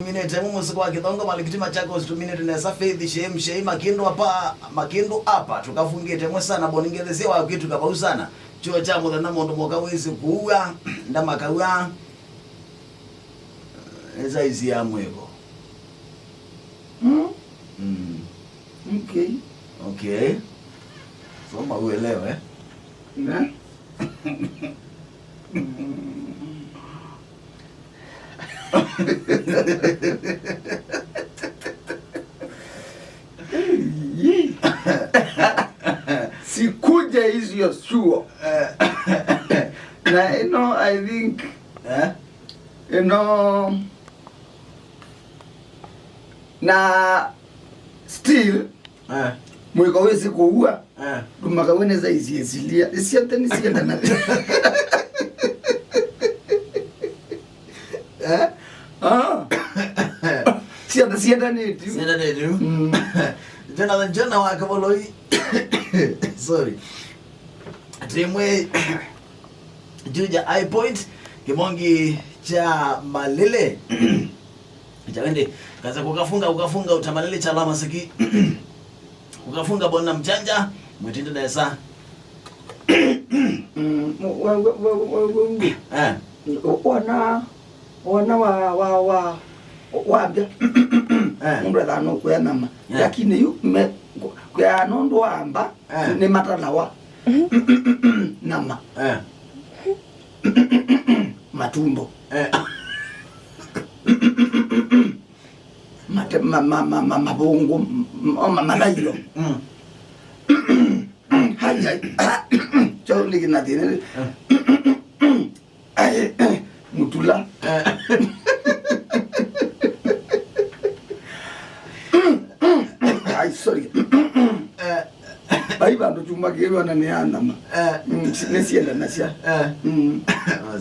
Minete mumusiko wa kithongo malikitima chako situminete nesa faith shame makindo hapa tukafungite mwe sana boningelezia wa kitu kabausana chuo cha mutha na mundu moka wisi kuua ndamakaua eza isilia Mwiko. Okay. Soma uelewe. Na? Sikuja hizo chuo. Na I think na still Mwiko wezi kuua ndumakaswa za isilia isiateni sienda na sienda neti jana wakaboloi sorry timwe juja I point kimongi cha malele jawende kaza ukafunga utamalele cha lama siki ukafunga bona mjanja mwitinde desa wana wabya mundu athano kwa nama lakini yu kwa nondo amba ni matalawa nama matumbo mabungu malailo haya choli kinatine mutula ay sorry baiba ndo chuma kiwa na nianama nesienda nasya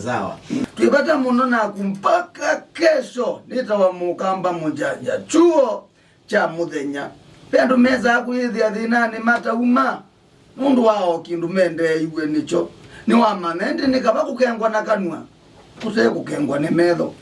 sawa tukipata muno na kumpaka kesho nitawa mukamba mujanja chuo cha muthenya pendo meza kuithi Athiani matauma mundu wao kindu mende iwe nicho ni wa manende nikaba kukengwa na kanwa kuse kukengwa ni metho